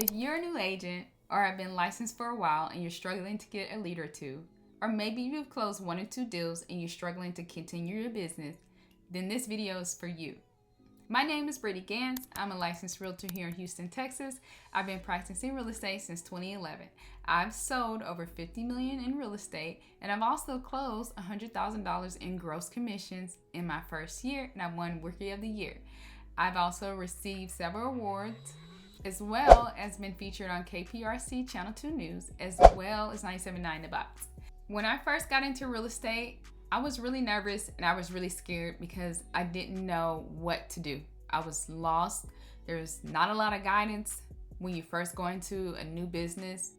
If you're a new agent or have been licensed for a while and you're struggling to get a lead or two, or maybe you've closed 1 or 2 deals and you're struggling to continue your business, then this video is for you. My name is Brittany Gans. I'm a licensed realtor here in Houston, Texas. I've been practicing real estate since 2011. I've sold over $50 million in real estate, and I've also closed $100,000 in gross commissions in my first year, and I've won Rookie of the Year. I've also received several awards, as well as been featured on KPRC Channel 2 News, as well as 97.9 The Box. When I first got into real estate, I was really nervous and I was really scared because I didn't know what to do. I was lost. There's not a lot of guidance when you first go into a new business,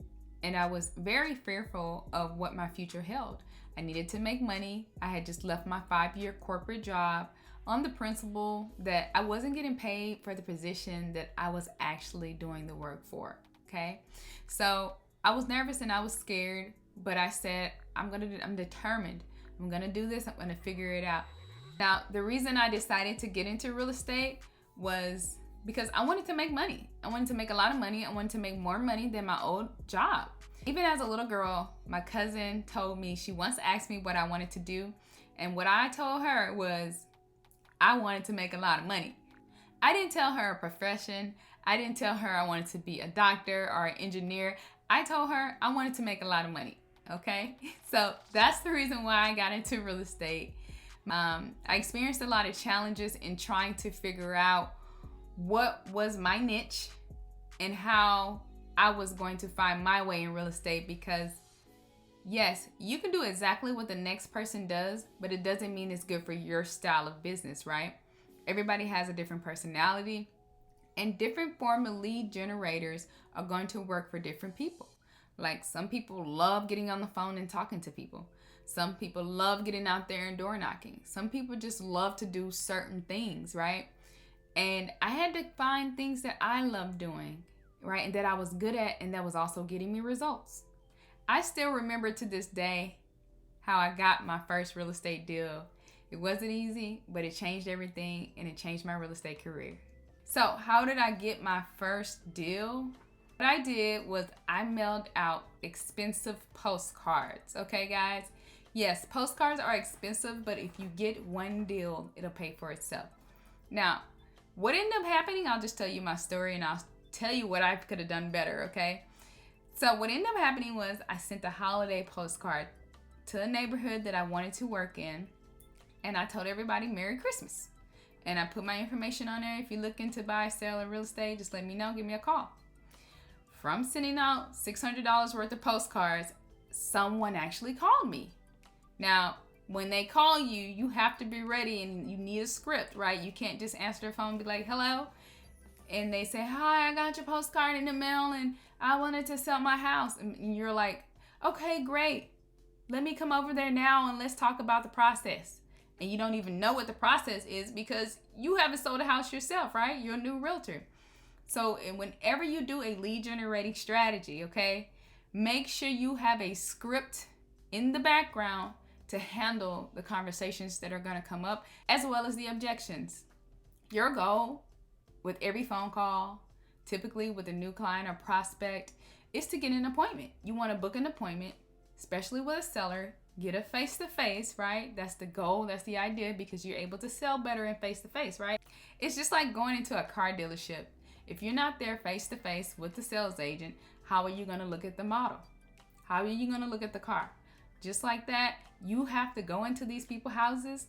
and I was very fearful of what my future held. I needed to make money. I had just left my 5-year corporate job on the principle that I wasn't getting paid for the position that I was actually doing the work for, okay? So I was nervous and I was scared, but I said, I'm determined. I'm gonna do this, I'm gonna figure it out. Now, the reason I decided to get into real estate was because I wanted to make money. I wanted to make a lot of money. I wanted to make more money than my old job. Even as a little girl, my cousin told me, she once asked me what I wanted to do. And what I told her was, I wanted to make a lot of money. I didn't tell her a profession. I didn't tell her I wanted to be a doctor or an engineer. I told her I wanted to make a lot of money. Okay, so that's the reason why I got into real estate. I experienced a lot of challenges in trying to figure out what was my niche and how I was going to find my way in real estate, because yes, you can do exactly what the next person does, but it doesn't mean it's good for your style of business, right? Everybody has a different personality, and different form of lead generators are going to work for different people. Like, some people love getting on the phone and talking to people. Some people love getting out there and door knocking. Some people just love to do certain things, right? And I had to find things that I love doing, right? And that I was good at, and that was also getting me results. I still remember to this day how I got my first real estate deal. It wasn't easy, but it changed everything, and it changed my real estate career. So how did I get my first deal? What I did was I mailed out expensive postcards. Okay, guys? Yes, postcards are expensive, but if you get one deal, it'll pay for itself. Now, what ended up happening, I'll just tell you my story and I'll tell you what I could have done better, okay? So what ended up happening was I sent a holiday postcard to a neighborhood that I wanted to work in, and I told everybody Merry Christmas. And I put my information on there. If you're looking to buy, sell, or real estate, just let me know, give me a call. From sending out $600 worth of postcards, someone actually called me. Now, when they call you, you have to be ready and you need a script, right? You can't just answer their phone and be like, hello. And they say, hi, I got your postcard in the mail and I wanted to sell my house. And you're like, okay, great. Let me come over there now and let's talk about the process. And you don't even know what the process is because you haven't sold a house yourself, right? You're a new realtor. So whenever you do a lead generating strategy, okay, make sure you have a script in the background to handle the conversations that are going to come up, as well as the objections. Your goal with every phone call, typically with a new client or prospect, is to get an appointment. You want to book an appointment, especially with a seller. Get a face-to-face, right? That's the goal. That's the idea, because you're able to sell better in face-to-face, right? It's just like going into a car dealership. If you're not there face-to-face with the sales agent, how are you going to look at the model? How are you going to look at the car? Just like that, you have to go into these people's houses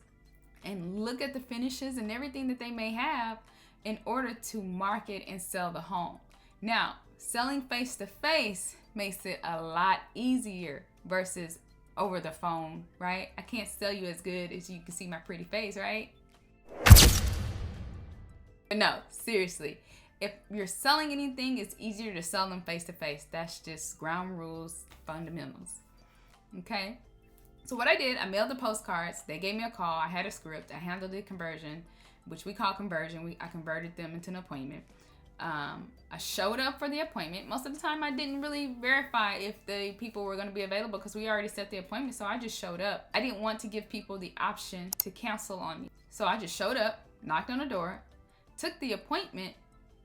and look at the finishes and everything that they may have in order to market and sell the home. Now, selling face-to-face makes it a lot easier versus over the phone, right? I can't sell you as good as you can see my pretty face, right? But no, seriously. If you're selling anything, it's easier to sell them face-to-face. That's just ground rules, fundamentals. Okay? So what I did, I mailed the postcards. They gave me a call. I had a script. I handled the conversion, which we call conversion. I converted them into an appointment. I showed up for the appointment. Most of the time, I didn't really verify if the people were going to be available because we already set the appointment, so I just showed up. I didn't want to give people the option to cancel on me. So I just showed up, knocked on the door, took the appointment,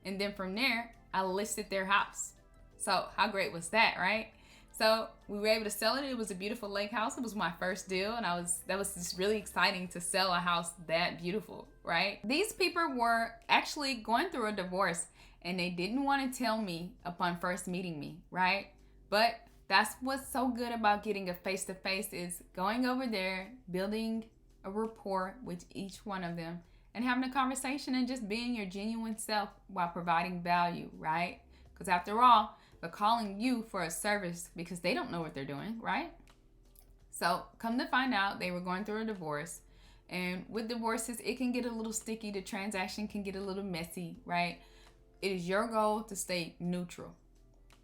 and then from there, I listed their house. So how great was that, right? So we were able to sell it. It was a beautiful lake house. It was my first deal, and that was just really exciting to sell a house that beautiful, right? These people were actually going through a divorce, and they didn't want to tell me upon first meeting me, right? But that's what's so good about getting a face-to-face is going over there, building a rapport with each one of them, and having a conversation and just being your genuine self while providing value, right? Because after all, they're calling you for a service because they don't know what they're doing, right? So come to find out, they were going through a divorce. And with divorces, it can get a little sticky. The transaction can get a little messy, right? It is your goal to stay neutral.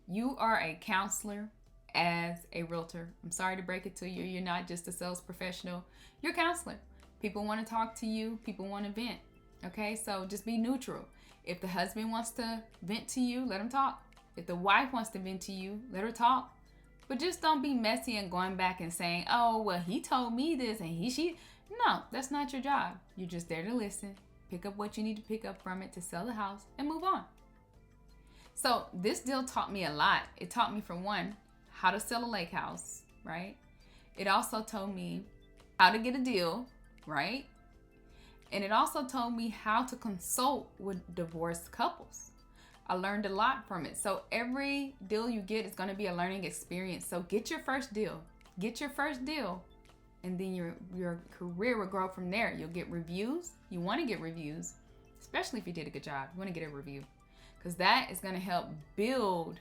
You are a counselor as a realtor. I'm sorry to break it to you. You're not just a sales professional. You're a counselor. People want to talk to you. People want to vent. Okay, so just be neutral. If the husband wants to vent to you, let him talk. If the wife wants to vent to you, let her talk. But just don't be messy and going back and saying, oh, well, he told me this and she. No, that's not your job. You're just there to listen, pick up what you need to pick up from it to sell the house and move on. So this deal taught me a lot. It taught me, for one, how to sell a lake house, right? It also told me how to get a deal, right? And it also told me how to consult with divorced couples. I learned a lot from it. So every deal you get is going to be a learning experience. So get your first deal. Get your first deal. And then your career will grow from there. You'll get reviews. You want to get reviews, especially if you did a good job. You want to get a review because that is going to help build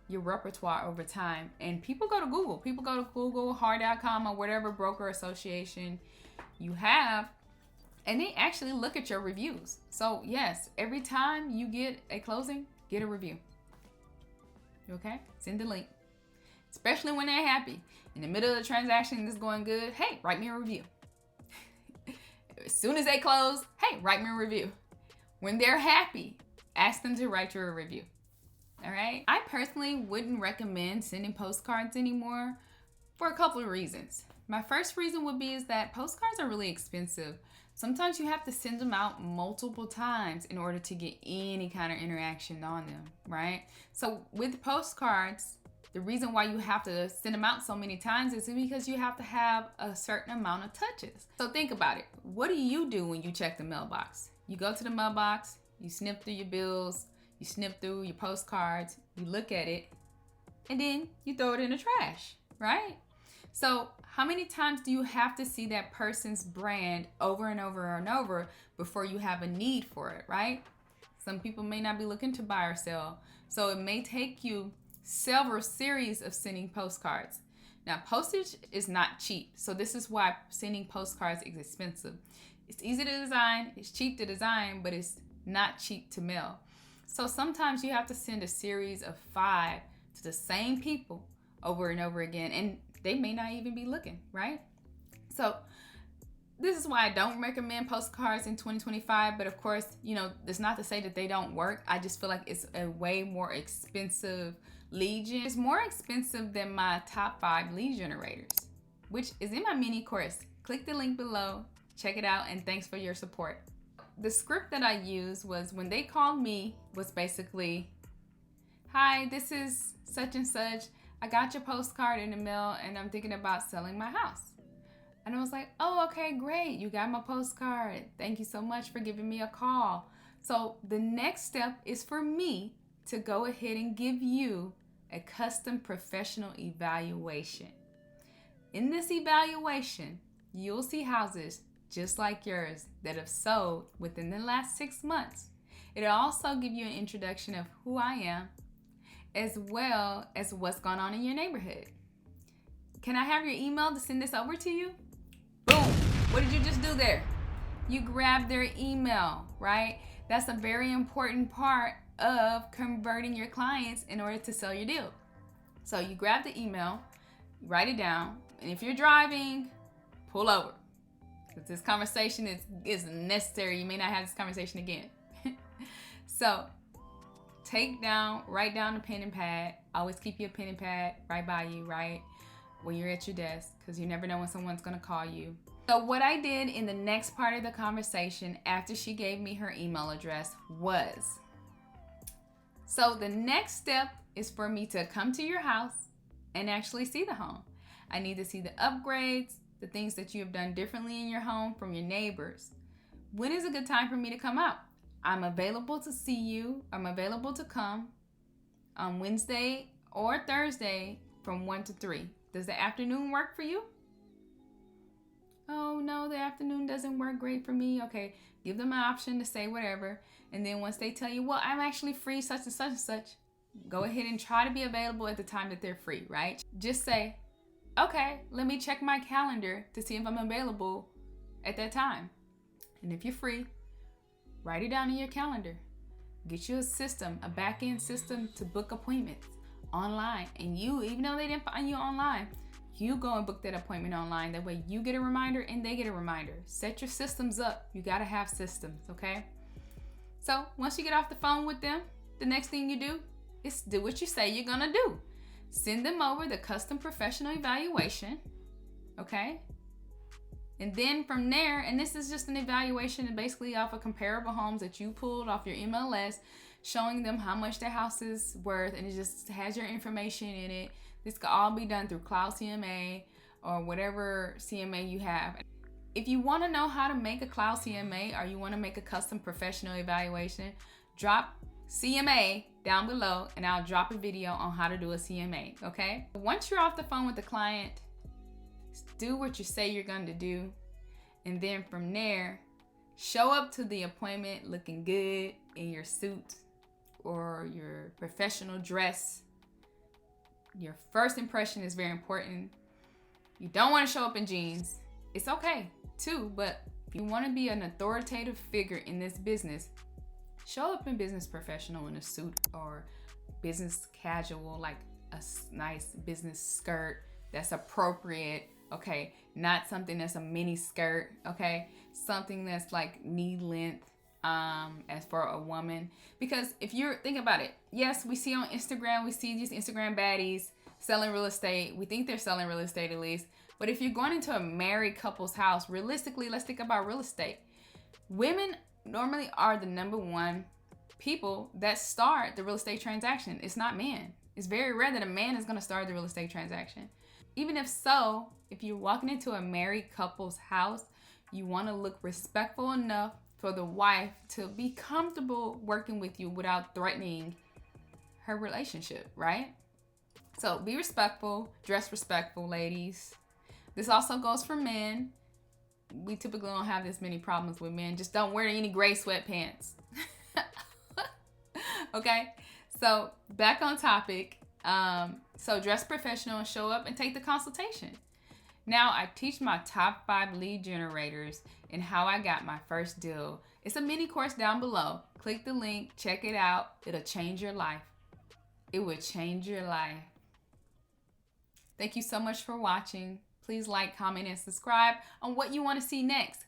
your repertoire over time. And people go to Google. People go to Google, Hard.com, or whatever broker association you have, and they actually look at your reviews. So yes, every time you get a closing, get a review. Okay? Send the link. Especially when they're happy. In the middle of the transaction that's going good, hey, write me a review. As soon as they close, hey, write me a review. When they're happy, ask them to write you a review. All right? I personally wouldn't recommend sending postcards anymore for a couple of reasons. My first reason would be is that postcards are really expensive. Sometimes you have to send them out multiple times in order to get any kind of interaction on them, right? So with postcards, the reason why you have to send them out so many times is because you have to have a certain amount of touches. So think about it. What do you do when you check the mailbox? You go to the mailbox, you snip through your bills, you snip through your postcards, you look at it, and then you throw it in the trash, right? So how many times do you have to see that person's brand over and over and over before you have a need for it, right? Some people may not be looking to buy or sell. So it may take you several series of sending postcards. Now, postage is not cheap. So this is why sending postcards is expensive. It's easy to design, it's cheap to design, but it's not cheap to mail. So sometimes you have to send a series of 5 to the same people over and over again, and they may not even be looking, right? So this is why I don't recommend postcards in 2025, but of course, it's not to say that they don't work. I just feel like it's a way more expensive lead gen. It's more expensive than my top 5 lead generators, which is in my mini course. Click the link below, check it out, and thanks for your support. The script that I used was when they called me was basically, hi, this is such and such. I got your postcard in the mail and I'm thinking about selling my house. And I was like, oh, okay, great. You got my postcard. Thank you so much for giving me a call. So the next step is for me to go ahead and give you a custom professional evaluation. In this evaluation, you'll see houses just like yours that have sold within the last 6 months. It'll also give you an introduction of who I am, as well as what's going on in your neighborhood. Can I have your email to send this over to you? Boom! What did you just do there? You grabbed their email, right? That's a very important part of converting your clients in order to sell your deal. So you grab the email, write it down, and if you're driving, pull over. Because this conversation is necessary. You may not have this conversation again. So write down a pen and pad. Always keep your pen and pad right by you, right? When you're at your desk, because you never know when someone's going to call you. So what I did in the next part of the conversation after she gave me her email address was So the next step is for me to come to your house and actually see the home. I need to see the upgrades, the things that you have done differently in your home from your neighbors. When is a good time for me to come out? I'm available to see you. I'm available to come on Wednesday or Thursday from 1 to 3. Does the afternoon work for you? Oh, no, the afternoon doesn't work great for me. Okay, give them an option to say whatever. And then once they tell you, well, I'm actually free such and such, go ahead and try to be available at the time that they're free, right? Just say, okay, let me check my calendar to see if I'm available at that time. And if you're free, write it down in your calendar. Get you a system, a back-end system to book appointments online. And you, even though they didn't find you online, you go and book that appointment online. That way you get a reminder and they get a reminder. Set your systems up. You got to have systems, okay? So once you get off the phone with them, the next thing you do is do what you say you're going to do. Send them over the custom professional evaluation, okay? And then from there, and this is just an evaluation basically off of comparable homes that you pulled off your MLS, showing them how much their house is worth, and it just has your information in it. This can all be done through Cloud CMA or whatever CMA you have. If you want to know how to make a Cloud CMA or you want to make a custom professional evaluation, drop CMA down below and I'll drop a video on how to do a CMA, okay? Once you're off the phone with the client, do what you say you're going to do, and then from there, show up to the appointment looking good in your suit or your professional dress. Your first impression is very important. You don't want to show up in jeans. It's okay too, but if you want to be an authoritative figure in this business, show up in business professional in a suit or business casual, like a nice business skirt that's appropriate, okay? Not something that's a mini skirt, okay? Something that's like knee length as for a woman. Because if you're thinking about it, yes, we see on Instagram, we see these Instagram baddies selling real estate. We think they're selling real estate at least. But if you're going into a married couple's house, realistically, let's think about real estate. Women normally are the number one people that start the real estate transaction. It's not men. It's very rare that a man is going to start the real estate transaction. Even if so, if you're walking into a married couple's house, you want to look respectful enough for the wife to be comfortable working with you without threatening her relationship, right? So be respectful, dress respectful, ladies. This also goes for men. We typically don't have this many problems with men. Just don't wear any gray sweatpants. Okay? So back on topic. So dress professional and show up and take the consultation. Now I teach my top 5 lead generators and how I got my first deal. It's a mini course down below. Click the link, check it out. It'll change your life. It will change your life. Thank you so much for watching. Please like, comment, and subscribe on what you want to see next.